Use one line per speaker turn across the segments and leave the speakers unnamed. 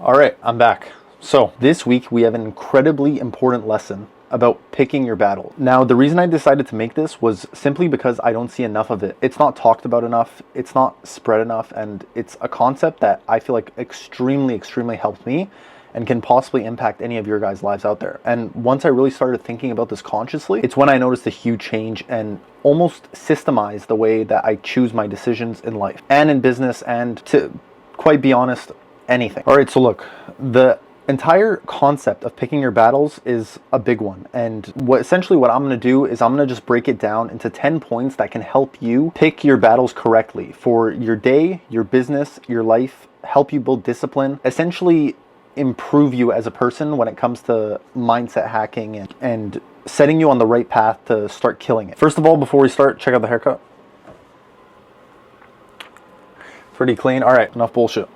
All right, I'm back. So this week we have an incredibly important lesson about picking your battle. Now, the reason I decided to make this was simply because I don't see enough of it. It's not talked about enough, it's not spread enough, and it's a concept that I feel like extremely helped me and can possibly impact any of your guys' lives out there. And once I really started thinking about this consciously, it's when I noticed a huge change and almost systemized the way that I choose my decisions in life and in business, and to quite be honest, anything. All right, so look, the entire concept of picking your battles is a big one, and essentially what I'm going to do is I'm going to just break it down into 10 points that can help you pick your battles correctly for your day, your business, your life, help you build discipline, essentially improve you as a person when it comes to mindset hacking and setting you on the right path to start killing it. First of all, before we start, check out the haircut. Pretty clean. All right, enough bullshit.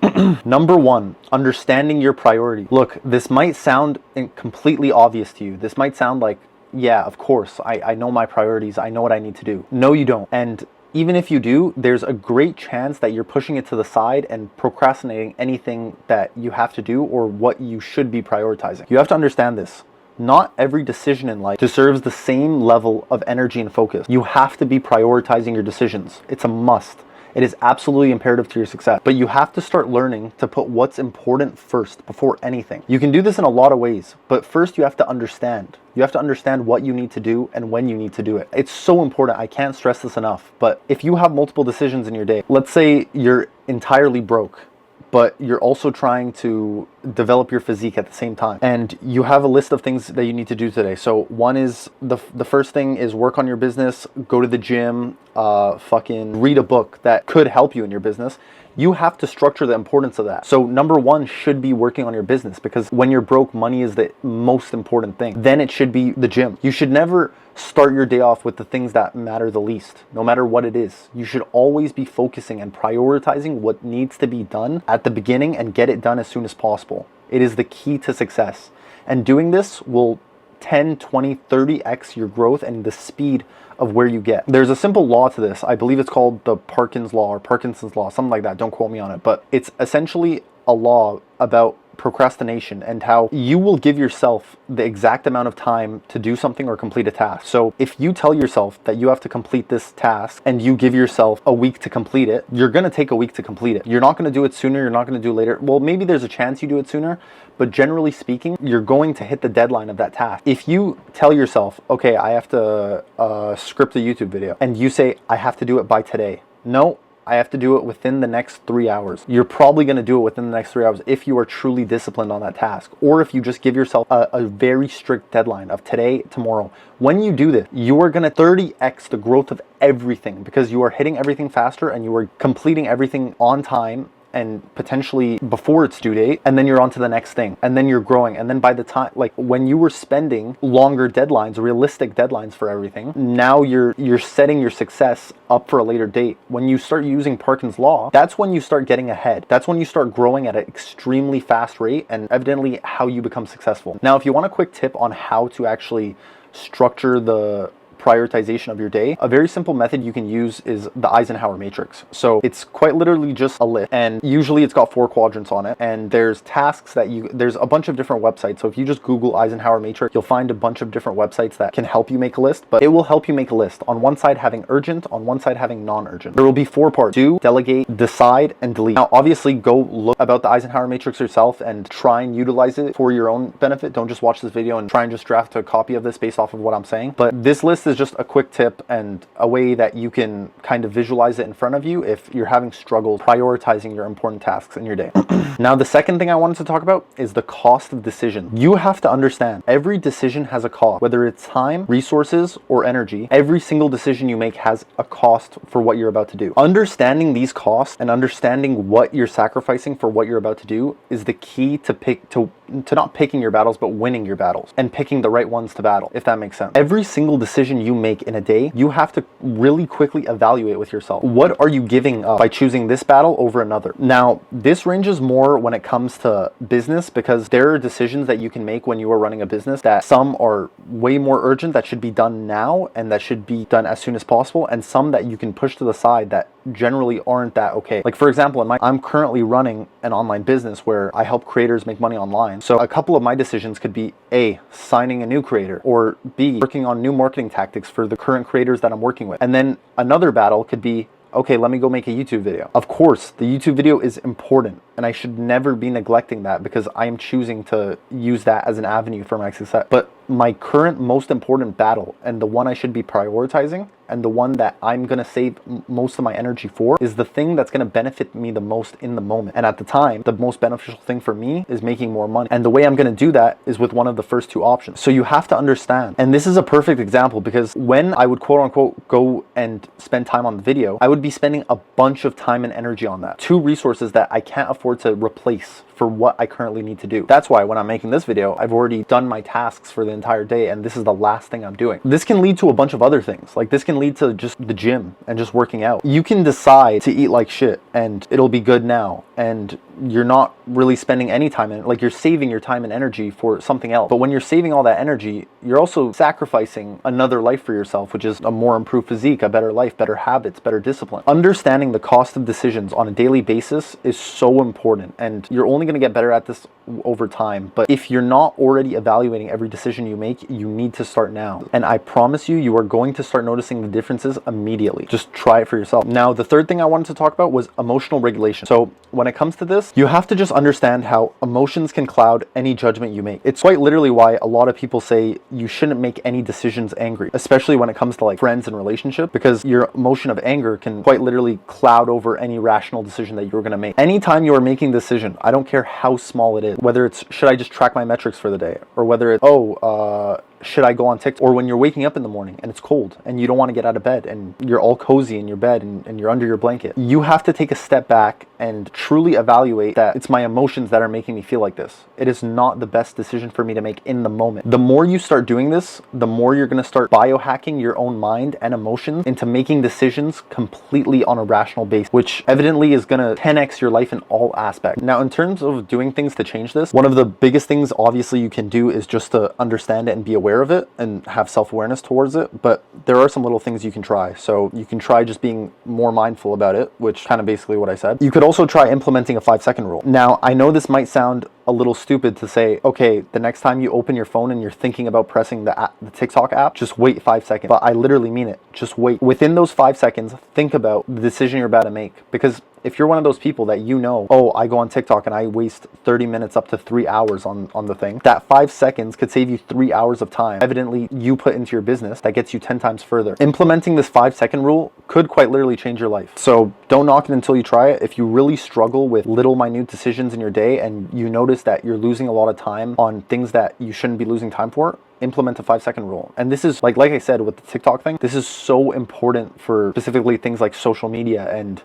Number one, understanding your priority. Look, this might sound completely obvious to you. This might sound like, yeah, of course, I know my priorities. I know what I need to do. No, you don't. And even if you do, there's a great chance that you're pushing it to the side and procrastinating anything that you have to do or what you should be prioritizing. You have to understand this. Not every decision in life deserves the same level of energy and focus. You have to be prioritizing your decisions. It's a must. It is absolutely imperative to your success, but you have to start learning to put what's important first before anything. You can do this in a lot of ways, but first you have to understand. You have to understand what you need to do and when you need to do it. It's so important. I can't stress this enough, but if you have multiple decisions in your day, let's say you're entirely broke, but you're also trying to develop your physique at the same time, and you have a list of things that you need to do today. So one is the first thing is work on your business, go to the gym, fucking read a book that could help you in your business. You have to structure the importance of that. So number one should be working on your business, because when you're broke, money is the most important thing. Then it should be the gym. You should never start your day off with the things that matter the least, no matter what it is. You should always be focusing and prioritizing what needs to be done at the beginning and get it done as soon as possible. It is the key to success. And doing this will 10, 20, 30x your growth and the speed of where you get. There's a simple law to this. I believe it's called the Parkinson's law, something like that. Don't quote me on it, but it's essentially a law about procrastination and how you will give yourself the exact amount of time to do something or complete a task. So if you tell yourself that you have to complete this task and you give yourself a week to complete it, you're going to take a week to complete it. You're not going to do it sooner. You're not going to do it later. Well, maybe there's a chance you do it sooner, but generally speaking, you're going to hit the deadline of that task. If you tell yourself, okay, I have to script a YouTube video, and you say, I have to do it by today. No, I have to do it within the next 3 hours. You're probably going to do it within the next 3 hours if you are truly disciplined on that task, or if you just give yourself a very strict deadline of today, tomorrow. When you do this, you are going to 30x the growth of everything, because you are hitting everything faster and you are completing everything on time and potentially before its due date, and then you're on to the next thing, and then you're growing. And then by the time, like when you were spending longer deadlines, realistic deadlines for everything, now you're setting your success up for a later date. When you start using Parkinson's law, that's when you start getting ahead. That's when you start growing at an extremely fast rate, and evidently how you become successful. Now, if you want a quick tip on how to actually structure the prioritization of your day, a very simple method you can use is the Eisenhower matrix. So it's quite literally just a list, and usually it's got 4 quadrants on it, and there's tasks that there's a bunch of different websites. So if you just Google Eisenhower matrix, you'll find a bunch of different websites that can help you make a list, but it will help you make a list. On one side having urgent, on one side having non-urgent. There will be 4 parts: do, delegate, decide, and delete. Now obviously go look about the Eisenhower matrix yourself and try and utilize it for your own benefit. Don't just watch this video and try and just draft a copy of this based off of what I'm saying. But this list is just a quick tip and a way that you can kind of visualize it in front of you if you're having struggles prioritizing your important tasks in your day. Now, the second thing I wanted to talk about is the cost of decision. You have to understand every decision has a cost, whether it's time, resources, or energy. Every single decision you make has a cost for what you're about to do. Understanding these costs and understanding what you're sacrificing for what you're about to do is the key to not picking your battles, but winning your battles and picking the right ones to battle, if that makes sense. Every single decision decision you make in a day, you have to really quickly evaluate with yourself. What are you giving up by choosing this battle over another? Now, this ranges more when it comes to business, because there are decisions that you can make when you are running a business that some are way more urgent, that should be done now and that should be done as soon as possible, and some that you can push to the side that generally aren't that okay. Like for example, I'm currently running an online business where I help creators make money online. So a couple of my decisions could be A, signing a new creator, or B, working on new marketing tactics for the current creators that I'm working with. And then another battle could be, okay, let me go make a YouTube video. Of course, the YouTube video is important and I should never be neglecting that because I am choosing to use that as an avenue for my success. But my current most important battle, and the one I should be prioritizing, and the one that I'm gonna save most of my energy for, is the thing that's gonna benefit me the most in the moment. And at the time, the most beneficial thing for me is making more money. And the way I'm gonna do that is with one of the first two options. So you have to understand, and this is a perfect example, because when I would quote unquote go and spend time on the video, I would be spending a bunch of time and energy on that. Two resources that I can't afford to replace for what I currently need to do. That's why when I'm making this video, I've already done my tasks for the entire day and this is the last thing I'm doing. This can lead to a bunch of other things. Like this can lead to just the gym and just working out. You can decide to eat like shit and it'll be good now, and you're not really spending any time in it. Like you're saving your time and energy for something else. But when you're saving all that energy, you're also sacrificing another life for yourself, which is a more improved physique, a better life, better habits, better discipline. Understanding the cost of decisions on a daily basis is so important, and you're only going to get better at this over time. But if you're not already evaluating every decision you make, you need to start now. And I promise you, you are going to start noticing the differences immediately. Just try it for yourself. Now, the third thing I wanted to talk about was emotional regulation. So when it comes to this, you have to just understand how emotions can cloud any judgment you make. It's quite literally why a lot of people say you shouldn't make any decisions angry, especially when it comes to like friends and relationships, because your emotion of anger can quite literally cloud over any rational decision that you're going to make. Anytime you are making a decision, I don't care how small it is, whether it's should I just track my metrics for the day, or whether it's should I go on TikTok, or when you're waking up in the morning and it's cold and you don't want to get out of bed and you're all cozy in your bed and you're under your blanket, you have to take a step back and truly evaluate that it's my emotions that are making me feel like this. It is not the best decision for me to make in the moment. The more you start doing this, the more you're going to start biohacking your own mind and emotions into making decisions completely on a rational basis, which evidently is going to 10x your life in all aspects. Now, in terms of doing things to change this, one of the biggest things obviously you can do is just to understand it and be aware of it and have self-awareness towards it. But there are some little things you can try. So you can try just being more mindful about it, which kind of basically what I said. You could also try implementing a 5-second rule. Now, I know this might sound a little stupid to say, okay, the next time you open your phone and you're thinking about pressing the TikTok app, just wait 5 seconds. But I literally mean it. Just wait. Within those 5 seconds, think about the decision you're about to make. Because if you're one of those people that you know, oh, I go on TikTok and I waste 30 minutes up to 3 hours on the thing, that 5 seconds could save you 3 hours of time, evidently you put into your business, that gets you 10 times further. Implementing this 5-second rule could quite literally change your life. So don't knock it until you try it. If you really struggle with little minute decisions in your day and you notice that you're losing a lot of time on things that you shouldn't be losing time for, implement a 5-second rule. And this is like I said with the TikTok thing, this is so important for specifically things like social media and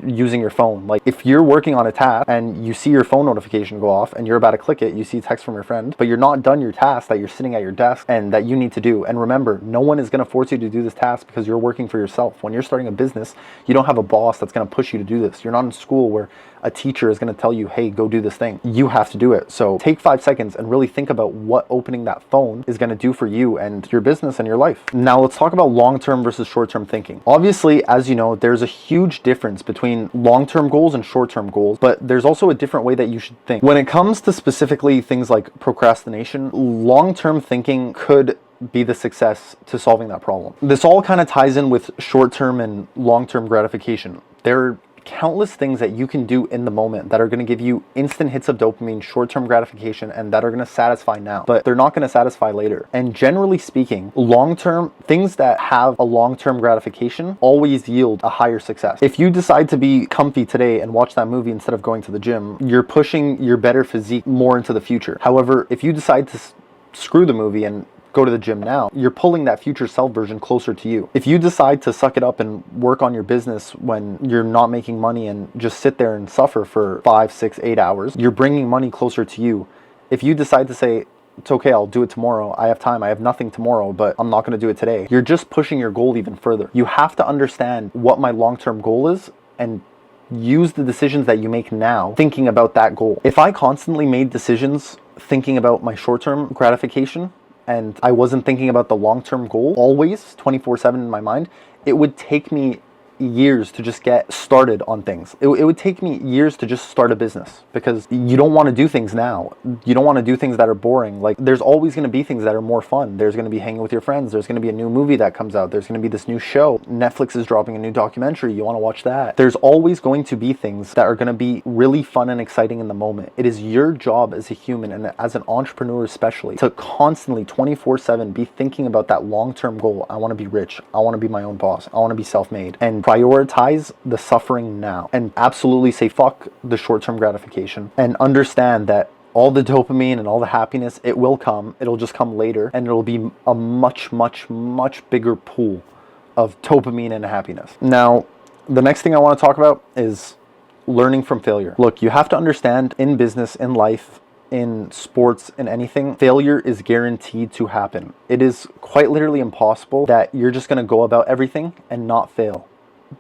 using your phone. Like if you're working on a task and you see your phone notification go off and you're about to click it, you see a text from your friend, but you're not done your task that you're sitting at your desk and that you need to do. And remember, no one is going to force you to do this task because you're working for yourself. When you're starting a business, you don't have a boss that's going to push you to do this. You're not in school where a teacher is going to tell you, hey, go do this thing. You have to do it. So take 5 seconds and really think about what opening that phone is going to do for you and your business and your life. Now let's talk about long-term versus short-term thinking. Obviously, as you know, there's a huge difference between long-term goals and short-term goals, but there's also a different way that you should think. When it comes to specifically things like procrastination, long-term thinking could be the success to solving that problem. This all kind of ties in with short-term and long-term gratification. There are countless things that you can do in the moment that are going to give you instant hits of dopamine, short-term gratification, and that are going to satisfy now, but they're not going to satisfy later. And generally speaking, long-term things that have a long-term gratification always yield a higher success. If you decide to be comfy today and watch that movie instead of going to the gym, you're pushing your better physique more into the future. However, if you decide to screw the movie and go to the gym now, you're pulling that future self version closer to you. If you decide to suck it up and work on your business when you're not making money and just sit there and suffer for 5, 6, 8 hours, you're bringing money closer to you. If you decide to say, it's okay, I'll do it tomorrow. I have time. I have nothing tomorrow, but I'm not going to do it today. You're just pushing your goal even further. You have to understand what my long-term goal is and use the decisions that you make now thinking about that goal. If I constantly made decisions thinking about my short-term gratification and I wasn't thinking about the long-term goal always 24/7 in my mind, it would take me years to just get started on things. It would take me years to just start a business because you don't want to do things now. You don't want to do things that are boring. Like, there's always going to be things that are more fun. There's going to be hanging with your friends. There's going to be a new movie that comes out. There's going to be this new show. Netflix is dropping a new documentary. You want to watch that. There's always going to be things that are going to be really fun and exciting in the moment. It is your job as a human and as an entrepreneur especially to constantly 24/7 be thinking about that long-term goal. I want to be rich. I want to be my own boss. I want to be self-made. And prioritize the suffering now and absolutely say fuck the short-term gratification and understand that all the dopamine and all the happiness, it will come. It'll just come later and it'll be a much, much, much bigger pool of dopamine and happiness. Now, the next thing I want to talk about is learning from failure. Look, you have to understand in business, in life, in sports, in anything, failure is guaranteed to happen. It is quite literally impossible that you're just going to go about everything and not fail.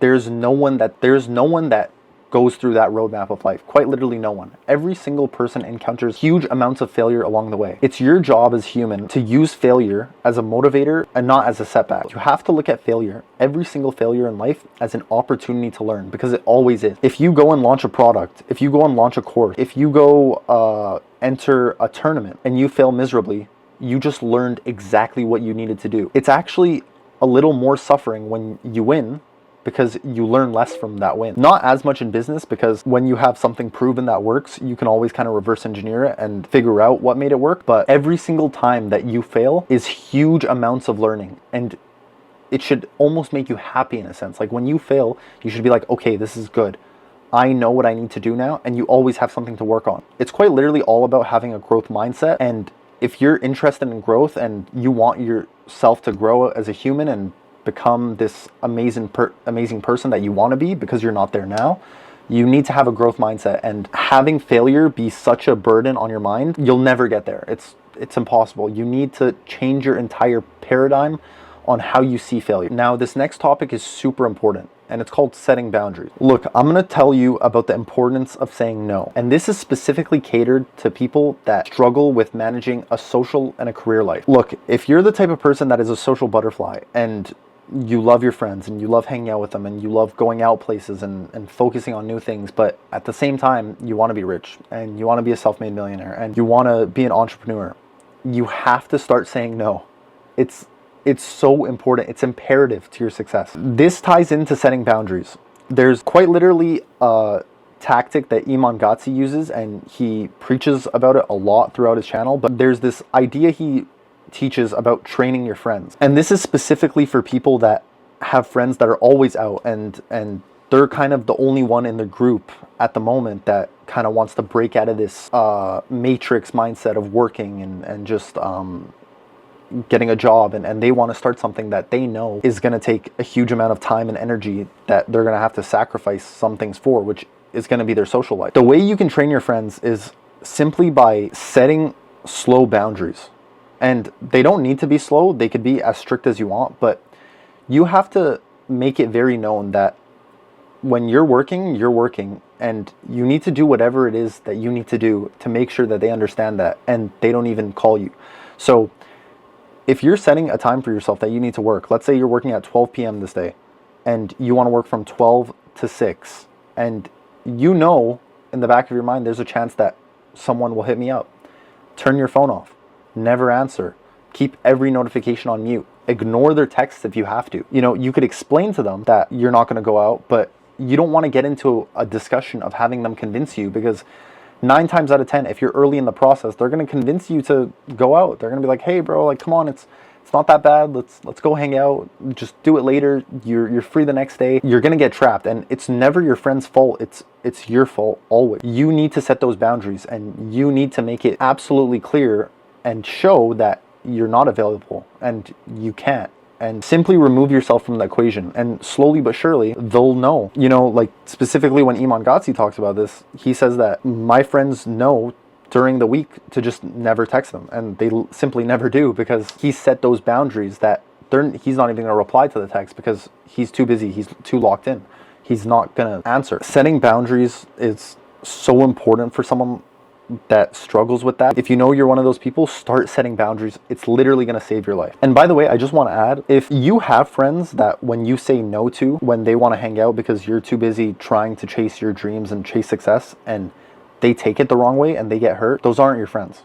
There's no one that goes through that roadmap of life. Quite literally no one. Every single person encounters huge amounts of failure along the way. It's your job as human to use failure as a motivator and not as a setback. You have to look at failure, every single failure in life, as an opportunity to learn, because it always is. If you go and launch a product, if you go and launch a course, if you go enter a tournament and you fail miserably, you just learned exactly what you needed to do. It's actually a little more suffering when you win, because you learn less from that win. Not as much in business, because when you have something proven that works, you can always kind of reverse engineer it and figure out what made it work. But every single time that you fail is huge amounts of learning, and it should almost make you happy in a sense. Like, when you fail, you should be like, okay, this is good. I know what I need to do now, and you always have something to work on. It's quite literally all about having a growth mindset, and if you're interested in growth and you want yourself to grow as a human and become this amazing person that you want to be, because you're not there now, you need to have a growth mindset. And having failure be such a burden on your mind, you'll never get there. It's impossible. You need to change your entire paradigm on how you see failure. Now, this next topic is super important, and it's called setting boundaries. Look, I'm going to tell you about the importance of saying no. And this is specifically catered to people that struggle with managing a social and a career life. Look, if you're the type of person that is a social butterfly and you love your friends and you love hanging out with them and you love going out places and focusing on new things, but at the same time, you want to be rich and you want to be a self-made millionaire and you want to be an entrepreneur, you have to start saying no. It's so important. It's imperative to your success. This ties into setting boundaries. There's quite literally a tactic that Iman Gadzhi uses, and he preaches about it a lot throughout his channel, but there's this idea he teaches about training your friends. And this is specifically for people that have friends that are always out and they're kind of the only one in the group at the moment that kind of wants to break out of this matrix mindset of working and just getting a job, and they want to start something that they know is going to take a huge amount of time and energy that they're going to have to sacrifice some things for, which is going to be their social life. The way you can train your friends is simply by setting slow boundaries. And they don't need to be slow. They could be as strict as you want, but you have to make it very known that when you're working, and you need to do whatever it is that you need to do to make sure that they understand that, and they don't even call you. So if you're setting a time for yourself that you need to work, let's say you're working at 12 p.m. this day, and you want to work from 12 to 6, and you know in the back of your mind there's a chance that someone will hit me up. Turn your phone off. Never answer. Keep every notification on mute. Ignore their texts if you have to. You know, you could explain to them that you're not going to go out, but you don't want to get into a discussion of having them convince you, because 9 times out of 10, if you're early in the process, they're going to convince you to go out. They're going to be like, hey bro, like, come on, it's not that bad. Let's go hang out. Just do it later. You're free the next day. You're going to get trapped, and it's never your friend's fault. It's your fault always. You need to set those boundaries, and you need to make it absolutely clear and show that you're not available and you can't, and simply remove yourself from the equation, and slowly but surely they'll know. You know, like specifically when Iman Gadzhi talks about this, he says that my friends know during the week to just never text them, and they simply never do, because he set those boundaries that he's not even going to reply to the text because he's too busy, he's too locked in, he's not going to answer. Setting boundaries is so important for someone that struggles with that. If you know you're one of those people, start setting boundaries. It's literally going to save your life. And by the way, I just want to add, if you have friends that when you say no to, when they want to hang out because you're too busy trying to chase your dreams and chase success, and they take it the wrong way and they get hurt, those aren't your friends.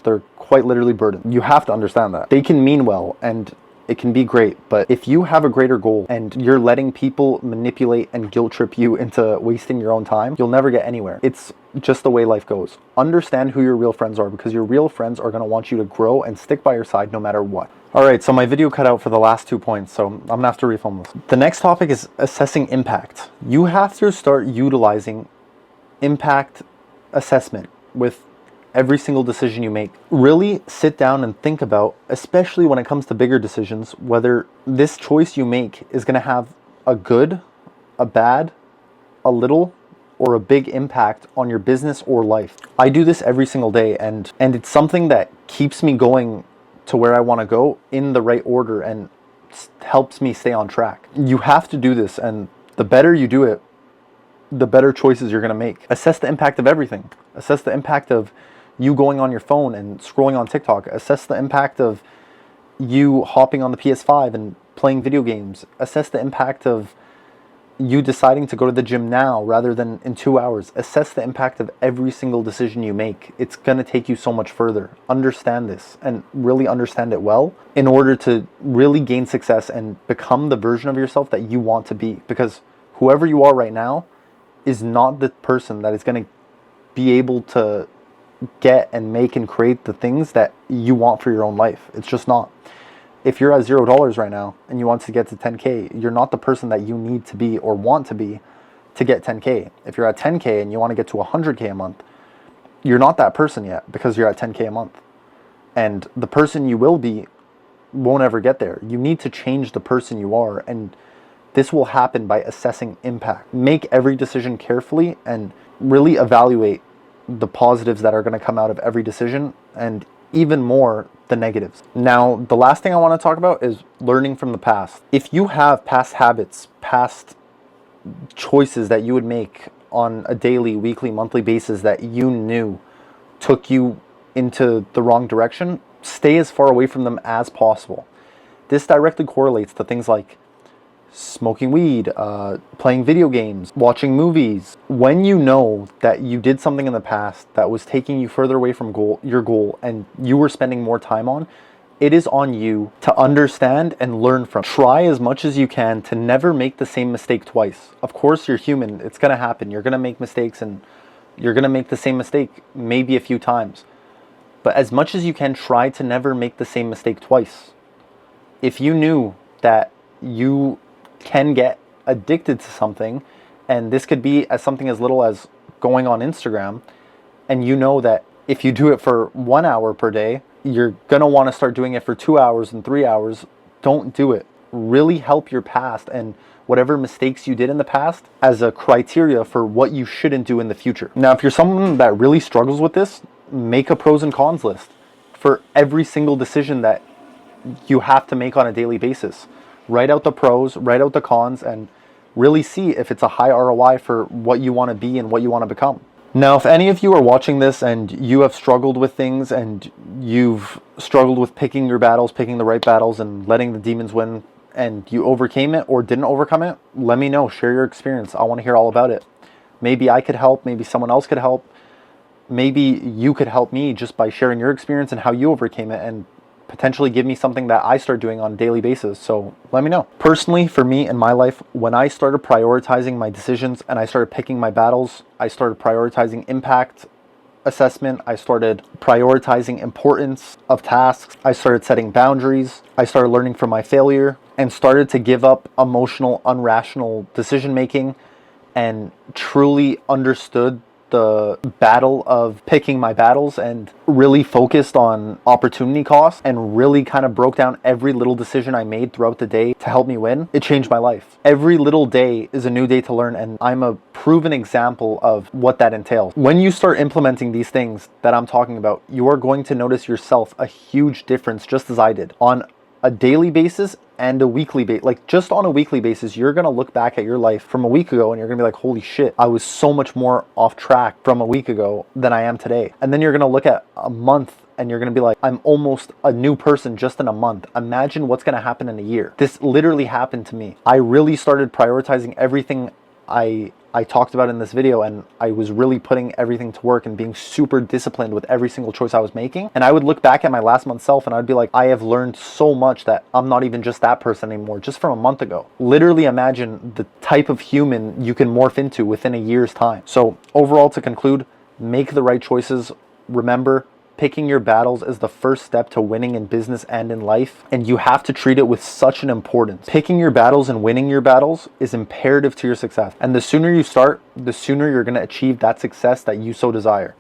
They're quite literally burdened. You have to understand that. They can mean well and it can be great, but if you have a greater goal and you're letting people manipulate and guilt trip you into wasting your own time, you'll never get anywhere. It's just the way life goes. Understand who your real friends are, because your real friends are going to want you to grow and stick by your side no matter what. All right, so my video cut out for the last 2 points, so I'm gonna have to refilm this. The next topic is assessing impact. You have to start utilizing impact assessment with every single decision you make. Really sit down and think about, especially when it comes to bigger decisions, whether this choice you make is going to have a good, a bad, a little, or a big impact on your business or life. I do this every single day, and it's something that keeps me going to where I want to go in the right order and helps me stay on track. You have to do this, and the better you do it, the better choices you're going to make. Assess the impact of everything. Assess the impact of you going on your phone and scrolling on TikTok. Assess the impact of you hopping on the PS5 and playing video games. Assess the impact of you deciding to go to the gym now rather than in 2 hours. Assess the impact of every single decision you make. It's going to take you so much further. Understand this and really understand it well in order to really gain success and become the version of yourself that you want to be, because whoever you are right now is not the person that is going to be able to get and make and create the things that you want for your own life. It's just not. If you're at $0 right now and you want to get to 10K, you're not the person that you need to be or want to be to get 10K. If you're at 10K and you want to get to 100K a month, you're not that person yet because you're at 10K a month. And the person you will be won't ever get there. You need to change the person you are, and this will happen by assessing impact. Make every decision carefully and really evaluate the positives that are going to come out of every decision, and even more the negatives. Now, the last thing I want to talk about is learning from the past. If you have past habits, past choices that you would make on a daily, weekly, monthly basis that you knew took you into the wrong direction, stay as far away from them as possible. This directly correlates to things like smoking weed, playing video games, watching movies. When you know that you did something in the past that was taking you further away from your goal and you were spending more time on, it is on you to understand and learn from. Try as much as you can to never make the same mistake twice. Of course, you're human. It's going to happen. You're going to make mistakes, and you're going to make the same mistake maybe a few times. But as much as you can, try to never make the same mistake twice. If you knew that you can get addicted to something, and this could be as something as little as going on Instagram, and you know that if you do it for 1 hour per day, you're gonna want to start doing it for 2 hours and 3 hours, don't do it. Really help your past and whatever mistakes you did in the past as a criteria for what you shouldn't do in the future. Now, if you're someone that really struggles with this, make a pros and cons list for every single decision that you have to make on a daily basis. Write out the pros, write out the cons, and really see if it's a high ROI for what you want to be and what you want to become. Now, if any of you are watching this and you have struggled with things and you've struggled with picking your battles, picking the right battles and letting the demons win, and you overcame it or didn't overcome it, let me know. Share your experience. I want to hear all about it. Maybe I could help. Maybe someone else could help. Maybe you could help me just by sharing your experience and how you overcame it, and potentially give me something that I start doing on a daily basis. So let me know. Personally, for me in my life, when I started prioritizing my decisions and I started picking my battles, I started prioritizing impact assessment, I started prioritizing importance of tasks, I started setting boundaries, I started learning from my failure, and started to give up emotional, irrational decision making, and truly understood the battle of picking my battles and really focused on opportunity cost and really kind of broke down every little decision I made throughout the day to help me win, it changed my life. Every little day is a new day to learn, and I'm a proven example of what that entails. When you start implementing these things that I'm talking about, you are going to notice yourself a huge difference, just as I did, on a daily basis and a weekly basis. Like, just on a weekly basis, you're gonna look back at your life from a week ago and you're gonna be like, holy shit, I was so much more off track from a week ago than I am today. And then you're gonna look at a month and you're gonna be like, I'm almost a new person just in a month. Imagine what's gonna happen in a year. This literally happened to me. I really started prioritizing everything I talked about in this video, and I was really putting everything to work and being super disciplined with every single choice I was making. And I would look back at my last month's self and I'd be like, I have learned so much that I'm not even just that person anymore, just from a month ago. Literally imagine the type of human you can morph into within a year's time. So overall, to conclude, make the right choices. Remember, picking your battles is the first step to winning in business and in life, and you have to treat it with such an importance. Picking your battles and winning your battles is imperative to your success, and the sooner you start, the sooner you're going to achieve that success that you so desire.